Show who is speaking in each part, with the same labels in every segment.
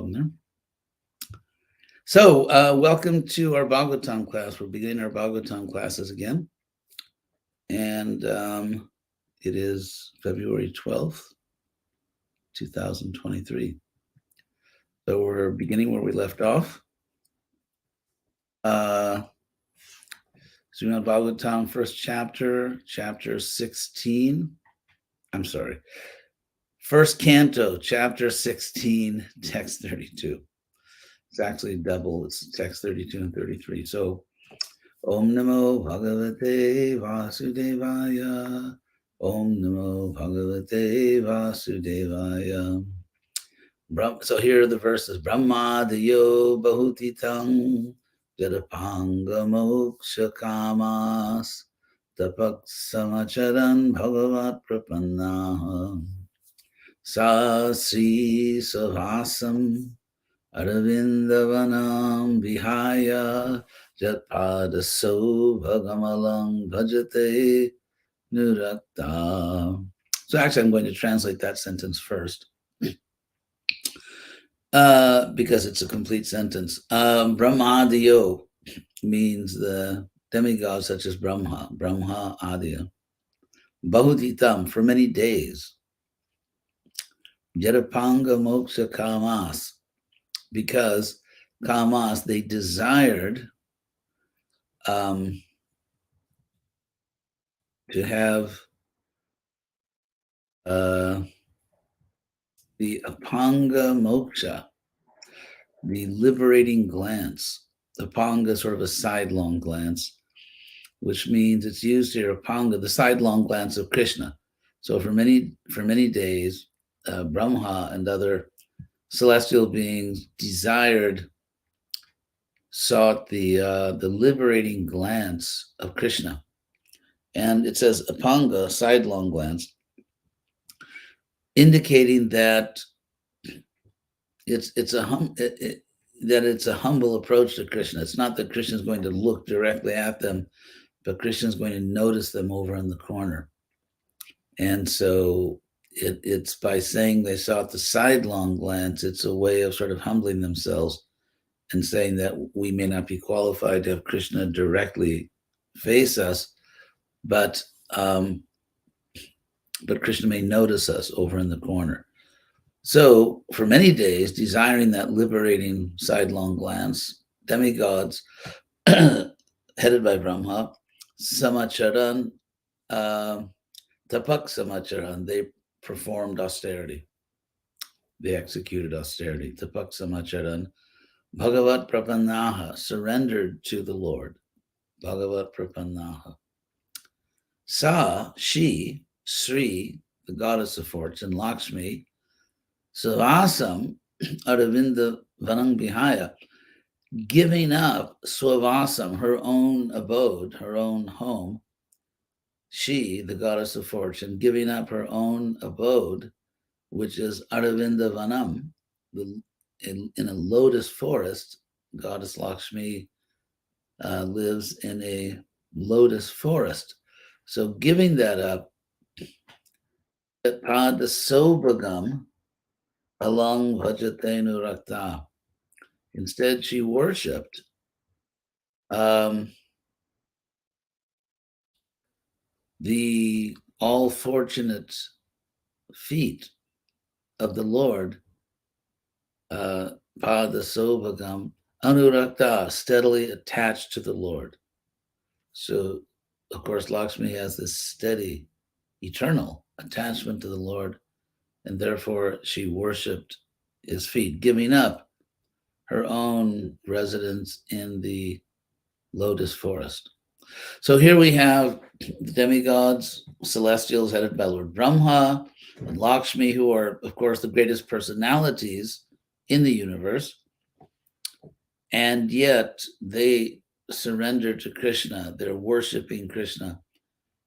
Speaker 1: problem there. So, welcome to our Bhagavatam class. We're beginning our Bhagavatam classes again. And it is February 12th, 2023. So we're beginning where we left off. Srimad Bhagavatam, first chapter 16. I'm sorry. First canto, chapter 16, text 32. It's actually double. It's text 32 and 33. So, Om Namo Bhagavate Vasudevaya. Om Namo Bhagavate Vasudevaya. So here are the verses. Brahma Diyo Bahutitang Jadapanga Moksha Kamas Tapak Samacharan Bhagavat Prapannaha Sa Sri Savasam Aravindavanam Vihaya Jatpadaso Bhagamalang Bhajate Nurakta. So actually I'm going to translate that sentence first because it's a complete sentence. Brahmadiyo means the demigods such as Brahma Adya. Bahutitam, for many days. Jadapanga Moksha Kamas, because kamas, they desired to have the apanga moksha, the liberating glance. Apanga, sort of a sidelong glance, which means it's used here, apanga, the sidelong glance of Krishna. So for many days, Brahma and other celestial beings sought the liberating glance of Krishna. And it says apanga, sidelong glance, indicating that it's a humble approach to Krishna. It's not that Krishna is going to look directly at them, but Krishna is going to notice them over in the corner. And so it's by saying they sought the sidelong glance, it's a way of sort of humbling themselves and saying that we may not be qualified to have Krishna directly face us, but Krishna may notice us over in the corner. So for many days, desiring that liberating sidelong glance, demigods headed by Brahma, Samacharan, Tapak Samacharan, they performed austerity. They executed austerity. Tapak Samacharan, Bhagavat Prapannaha, surrendered to the Lord. Bhagavat Prapannaha. Sa, she, Sri, the goddess of fortune, Lakshmi, Svasam, Aravinda Vanang Vihaya, giving up Swavasam, her own abode, her own home. She, the goddess of fortune, giving up her own abode, which is Aravinda Vanam, in a lotus forest. Goddess Lakshmi lives in a lotus forest. So giving that up, Padasobhagam along Vajatenu Rakta. Instead, she worshipped the all-fortunate feet of the Lord, Padasobhagam, Anurakta, steadily attached to the Lord. So, of course, Lakshmi has this steady, eternal attachment to the Lord, and therefore she worshipped his feet, giving up her own residence in the lotus forest. So here we have the demigods, celestials headed by Lord Brahma and Lakshmi, who are, of course, the greatest personalities in the universe. And yet they surrender to Krishna. They're worshiping Krishna.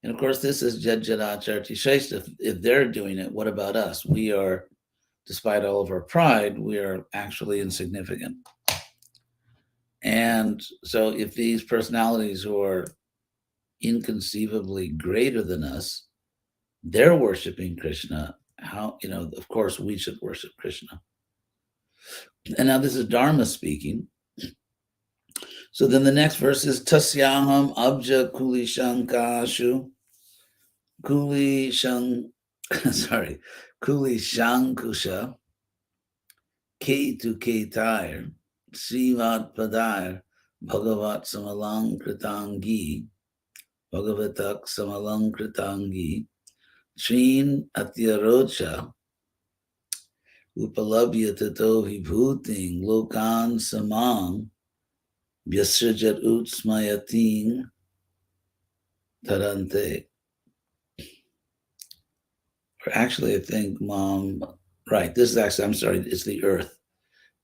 Speaker 1: And of course, this is Jajjaracharti Shreshtha. If they're doing it, what about us? We are, despite all of our pride, we are actually insignificant. And so if these personalities who are inconceivably greater than us, they're worshiping Krishna, how, of course, we should worship Krishna. And now this is Dharma speaking. So then the next verse is Tasyaham Abja Kuli Shankashu Kuli Shang sorry, Kuli Shankusha K to K tire Srimad Padayar Bhagavat Samalang Kritangi Bhagavatak Samalang Kritangi Srin Atyarocha Upalabhya Tato Vibhuting Lokan Samang Vyasrajat Utsmayating Tarante. Or actually, I think Mom, right, this is actually, I'm sorry, it's the earth.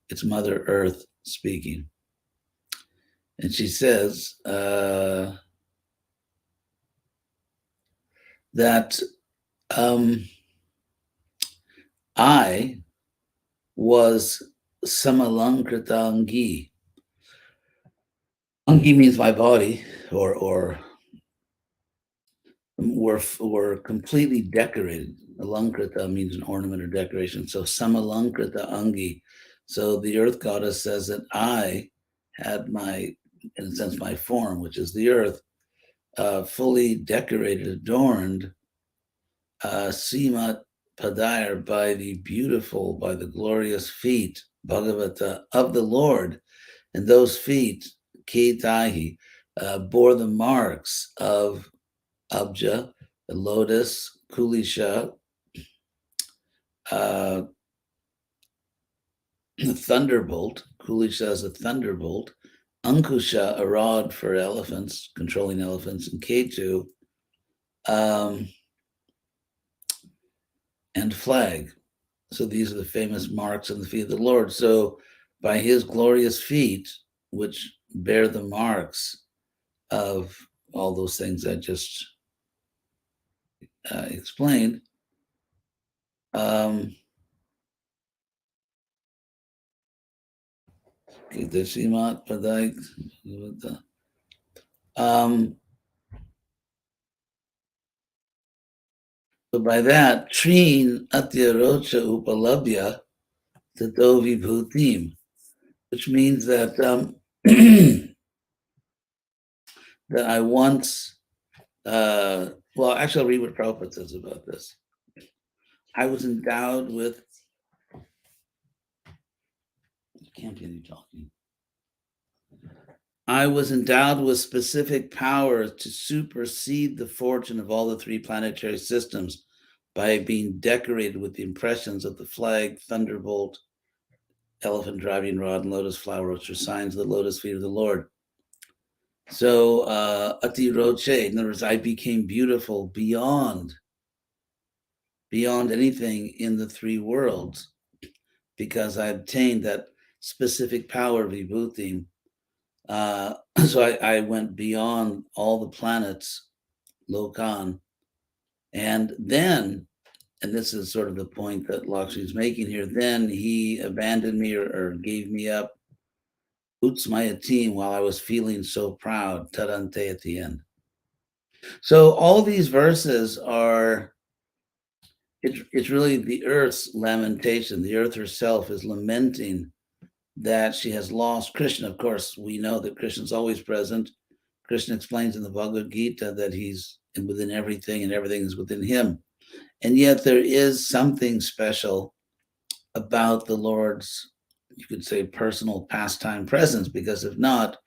Speaker 1: It's Mother Earth speaking. And she says that I was Samalankratangi. Angi means my body, or were completely decorated. Alankrita means an ornament or decoration. So Samalankrita Angi. So the earth goddess says that I had my, in a sense, my form, which is the earth, fully decorated, adorned, Srimat Padayar, by the glorious feet, Bhagavata, of the Lord. And those feet, Ketahi, bore the marks of Abja, the lotus, Kulisha, thunderbolt. Kulisha is a thunderbolt. Ankusha, a rod for elephants, controlling elephants, and Ketu, and flag. So these are the famous marks on the feet of the Lord. So by his glorious feet, which bear the marks of all those things I just explained, so by that, Trin Atyarocha Upalabhya Tato Vibhutim, which means that that I once, well, actually, I'll read what Prabhupada says about this. I was endowed with, can't be any talking. I was endowed with specific powers to supersede the fortune of all the three planetary systems by being decorated with the impressions of the flag, thunderbolt, elephant driving rod, and lotus flower, which are signs of the lotus feet of the Lord. So, Ati Roche, in other words, I became beautiful beyond anything in the three worlds because I obtained that specific power of vibhuti. So I went beyond all the planets, Lokan, and then, and this is sort of the point that Lakshmi is making here, then he abandoned me or gave me up, Utsmayatim, while I was feeling so proud, Tarante at the end. So all these verses are, it's really the earth's lamentation. The earth herself is lamenting that she has lost Krishna. Of course, we know that Krishna's always present. Krishna explains in the Bhagavad Gita that he's within everything and everything is within him. And yet there is something special about the Lord's, you could say, personal pastime presence, because if not,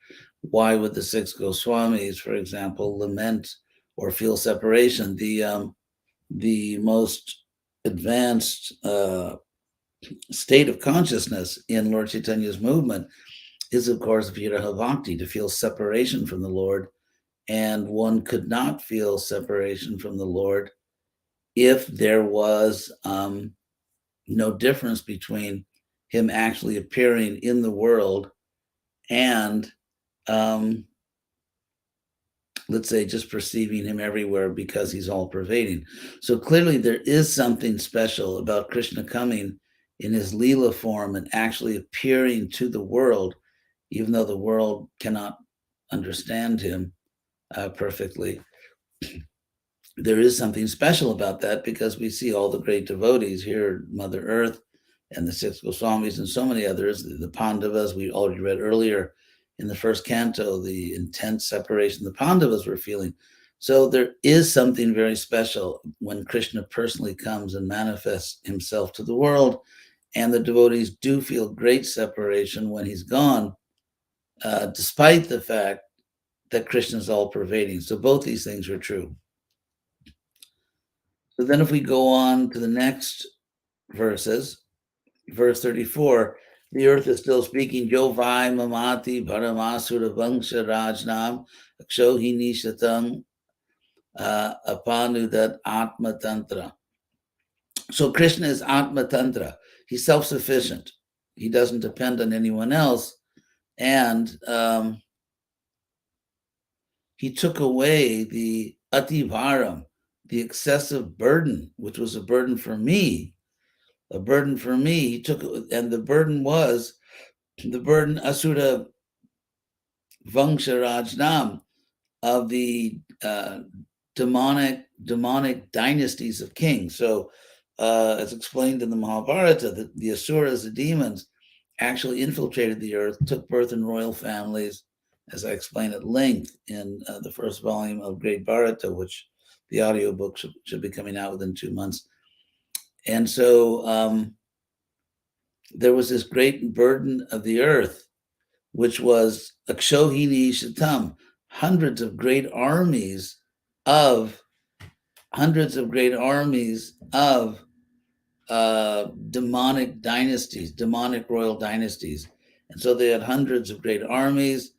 Speaker 1: why would the six Goswamis, for example, lament or feel separation? The most advanced state of consciousness in Lord Chaitanya's movement is, of course, Viraha Bhakti, to feel separation from the Lord. And one could not feel separation from the Lord if there was no difference between him actually appearing in the world and, let's say, just perceiving him everywhere because he's all pervading. So clearly there is something special about Krishna coming in his Leela form and actually appearing to the world, even though the world cannot understand him perfectly. There is something special about that because we see all the great devotees here, Mother Earth, and the six Goswamis and so many others, the Pandavas we already read earlier in the first canto, the intense separation the Pandavas were feeling. So there is something very special when Krishna personally comes and manifests himself to the world, and the devotees do feel great separation when he's gone, despite the fact that Krishna is all pervading. So both these things are true. So then if we go on to the next verses, verse 34, the earth is still speaking, Jo Vai Mamati Paramasura Vangsha Rajnam Akshohini Shatam Apanudat Atma Tantra. So Krishna is Atma Tantra. He's self-sufficient. He doesn't depend on anyone else. And he took away the ativaram, the excessive burden, which was a burden for me. A burden for me. He took, and the burden was the burden Asura Vangsharajnam, of the demonic dynasties of kings. So, as explained in the Mahabharata, the Asuras, the demons, actually infiltrated the earth, took birth in royal families, as I explained at length in the first volume of Great Bharata, which the audiobook should be coming out within 2 months. And so there was this great burden of the earth, which was Akshohini Shatam, hundreds of great armies of demonic dynasties, demonic royal dynasties. And so they had hundreds of great armies.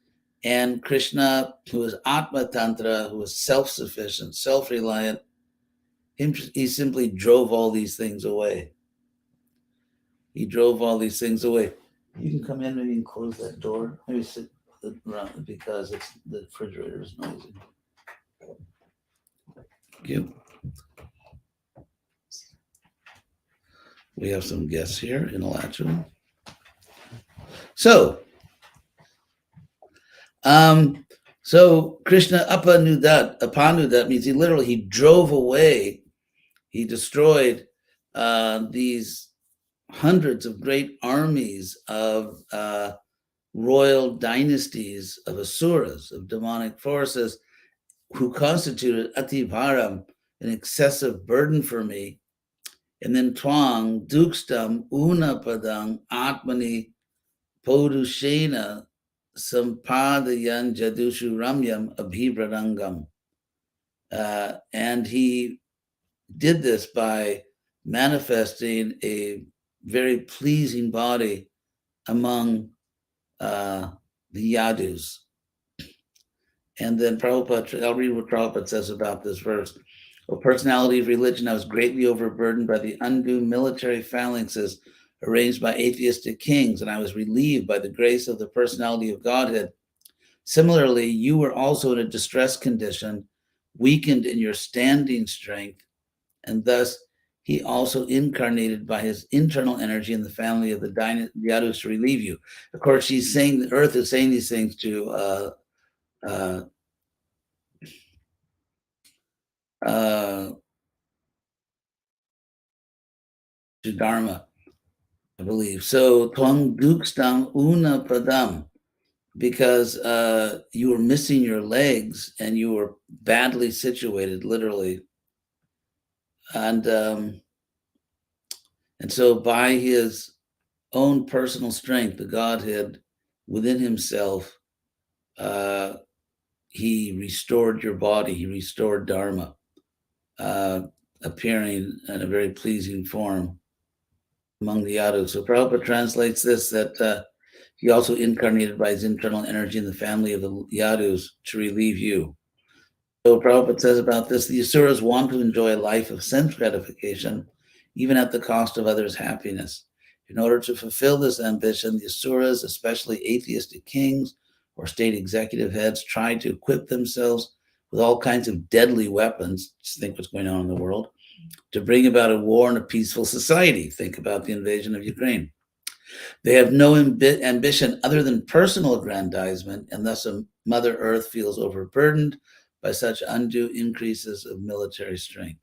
Speaker 1: And Krishna, who is Atma Tantra, who is self-sufficient, self-reliant, he simply drove all these things away. He drove all these things away. You can come in, maybe you can close that door. Maybe sit around because the refrigerator is noisy. Thank you. We have some guests here in Alachua. So Krishna apanudat means he drove away, he destroyed these hundreds of great armies of royal dynasties of asuras, of demonic forces, who constituted ativaram, an excessive burden for me. And then twang, dukstam, unapadang, atmani, podushena, sampadayan jadushu ramyam abhibradangam. And he did this by manifesting a very pleasing body among the yadus. And then Prabhupada, I'll read what Prabhupada says about this verse. O personality of religion, I was greatly overburdened by the undue military phalanxes arranged by atheistic kings, and I was relieved by the grace of the personality of Godhead. Similarly, you were also in a distressed condition, weakened in your standing strength, and thus he also incarnated by his internal energy in the family of the Yadus to relieve you. Of course, she's saying, the earth is saying these things to Dharma, I believe. So Twang Dukstam Una Padam, because you were missing your legs and you were badly situated, literally. And so by his own personal strength, the Godhead within himself, he restored your body, he restored Dharma, appearing in a very pleasing form among the Yadus. So Prabhupada translates this, that he also incarnated by his internal energy in the family of the Yadus to relieve you. So Prabhupada says about this, the Asuras want to enjoy a life of sense gratification, even at the cost of others' happiness. In order to fulfill this ambition, the Asuras, especially atheistic kings or state executive heads, try to equip themselves with all kinds of deadly weapons. Just think what's going on in the world, to bring about a war and a peaceful society. Think about the invasion of Ukraine. They have no ambition other than personal aggrandizement, and thus Mother Earth feels overburdened by such undue increases of military strength.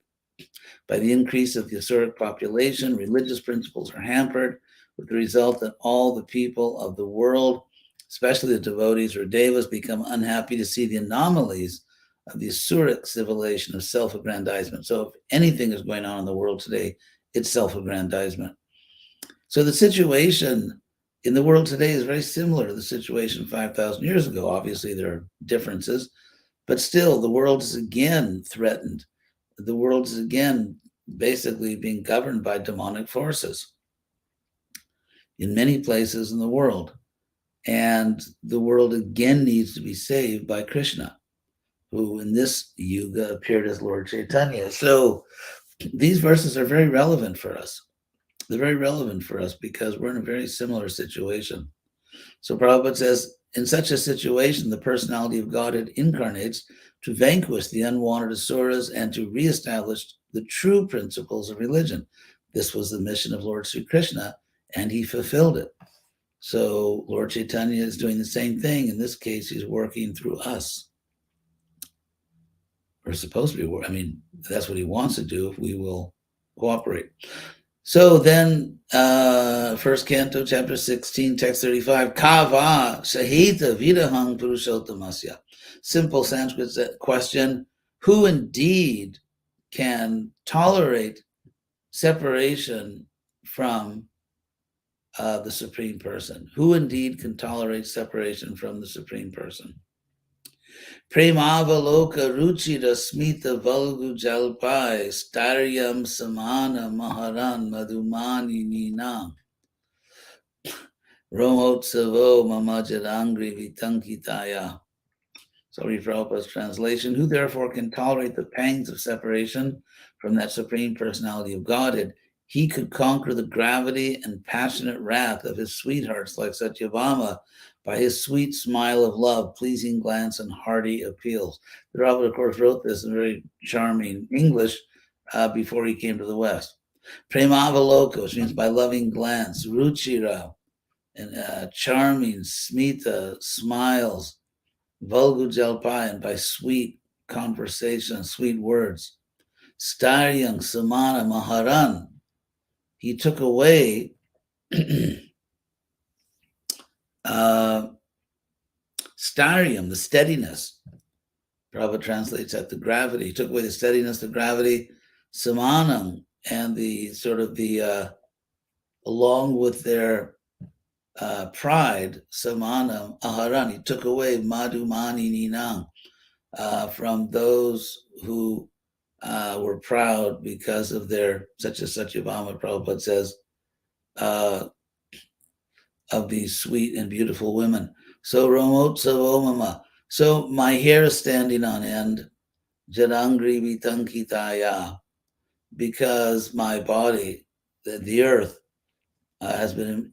Speaker 1: By the increase of the Asuric population, religious principles are hampered, with the result that all the people of the world, especially the devotees or devas, become unhappy to see the anomalies of the Asuric civilization of self-aggrandizement. So if anything is going on in the world today, it's self-aggrandizement. So the situation in the world today is very similar to the situation 5,000 years ago. Obviously, there are differences, but still, the world is again threatened. The world is again basically being governed by demonic forces in many places in the world. And the world again needs to be saved by Krishna, who in this yuga appeared as Lord Chaitanya. So these verses are very relevant for us. They're very relevant for us because we're in a very similar situation. So Prabhupada says, in such a situation, the personality of Godhead incarnates to vanquish the unwanted asuras and to reestablish the true principles of religion. This was the mission of Lord Sri Krishna, and he fulfilled it. So Lord Chaitanya is doing the same thing. In this case, he's working through us. We're supposed to be, I mean, that's what he wants to do if we will cooperate. So then, first canto, chapter 16, text 35, Kava Shahita Vidahang Purushottamasya. Simple Sanskrit question, who indeed can tolerate separation from the Supreme Person? Who indeed can tolerate separation from the Supreme Person? Premavaloka ruchira smita valgu jalpai staryam samana maharan madhumani ninam romotsavo mamajadangri vitankitaya. So read Prabhupada's translation. Who therefore can tolerate the pangs of separation from that Supreme Personality of Godhead? He could conquer the gravity and passionate wrath of his sweethearts like Satyabhama by his sweet smile of love, pleasing glance, and hearty appeals. The Prabhupada, of course, wrote this in very charming English before he came to the West. Premavaloko, which means by loving glance, ruchira, and charming, smita, smiles, vulgu jalpai, and by sweet conversation, sweet words. Staryang samana maharan, he took away starium, the steadiness. Prabhupada translates that the gravity. He took away the steadiness, the gravity, samanam, and the sort of the, along with their pride, samanam, aharan. He took away madhumani ninang from those who were proud because of their, such as Satyabhama, Prabhupada says, of these sweet and beautiful women. So Ramotsavomama. So my hair is standing on end, Jadangri Vitankitaya, because my body, the earth, has been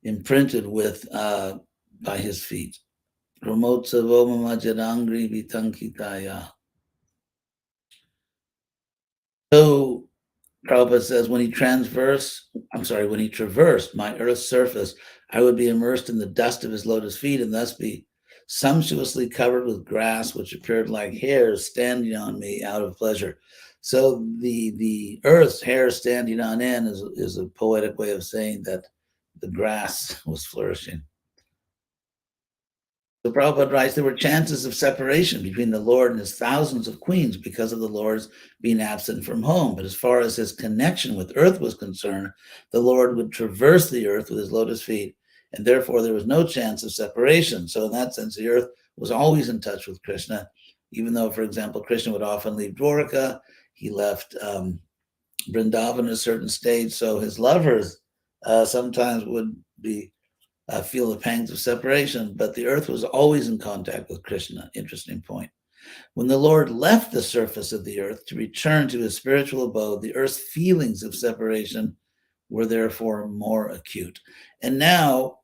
Speaker 1: imprinted with by his feet. Ramotsavomama Jadangri Vitankitaya. So Prabhupada says, when he traversed my earth's surface, I would be immersed in the dust of his lotus feet and thus be sumptuously covered with grass, which appeared like hairs standing on me out of pleasure. So the earth's hair standing on end is a poetic way of saying that the grass was flourishing. So Prabhupada writes, there were chances of separation between the Lord and his thousands of queens because of the Lord's being absent from home. But as far as his connection with earth was concerned, the Lord would traverse the earth with his lotus feet, and therefore there was no chance of separation. So in that sense, the earth was always in touch with Krishna, even though, for example, Krishna would often leave Dwarka. He left Vrindavan at a certain stage, so his lovers sometimes would be feel the pangs of separation, but the earth was always in contact with Krishna. Interesting point. When the Lord left the surface of the earth to return to his spiritual abode, the earth's feelings of separation were therefore more acute. And now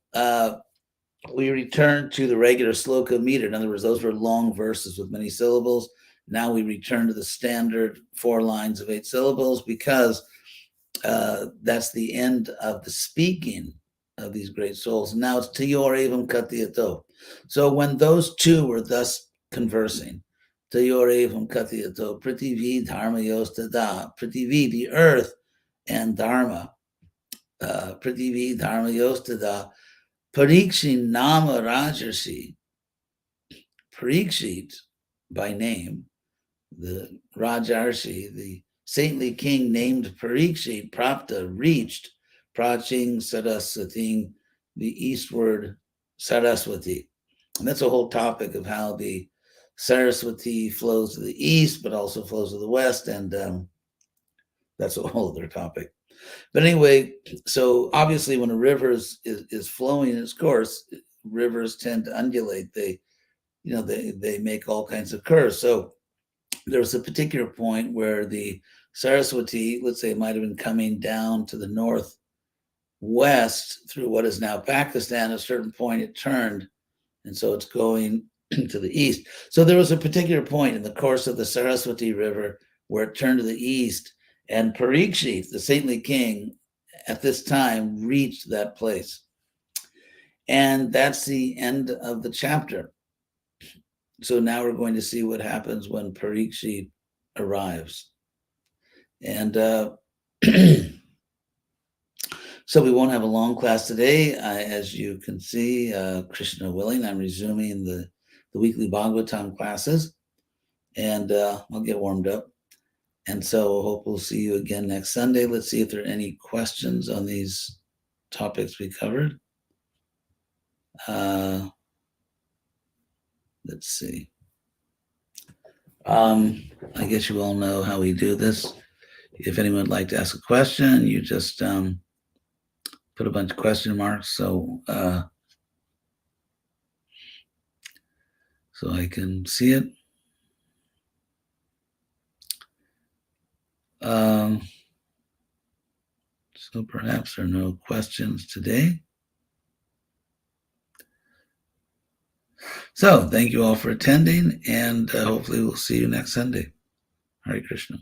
Speaker 1: we return to the regular sloka meter. In other words, those were long verses with many syllables. Now we return to the standard 4 lines of 8 syllables because that's the end of the speaking of these great souls. Now it's Tiyor Evam Katyato. So when those two were thus conversing, Tayorevam Katyato, Prithivi Dharma Yostada, Prithivi, the earth, and Dharma. Prithivi Dharma Yostada, Parikshi Nama Rajarsi, Parikshit by name, the Rajarsi, the saintly king named Parikshit, Prapta, reached Praching Saraswati, the eastward Saraswati. And that's a whole topic of how the Saraswati flows to the east, but also flows to the west. And that's a whole other topic. But anyway, so obviously when a river is flowing in its course, rivers tend to undulate. They make all kinds of curves. So there was a particular point where the Saraswati, let's say, might have been coming down to the northwest through what is now Pakistan. At a certain point, it turned, and so it's going to the east. So there was a particular point in the course of the Saraswati River where it turned to the east, and Parikshit, the saintly king, at this time reached that place. And that's the end of the chapter. So now we're going to see what happens when Parikshit arrives. And so we won't have a long class today. As you can see, Krishna willing, I'm resuming the weekly Bhagavatam classes, and I'll get warmed up. And so hope we'll see you again next Sunday. Let's see if there are any questions on these topics we covered. Let's see. I guess you all know how we do this. If anyone would like to ask a question, you just put a bunch of question marks so I can see it. So perhaps there are no questions today. So thank you all for attending, and hopefully we'll see you next Sunday. Hare Krishna.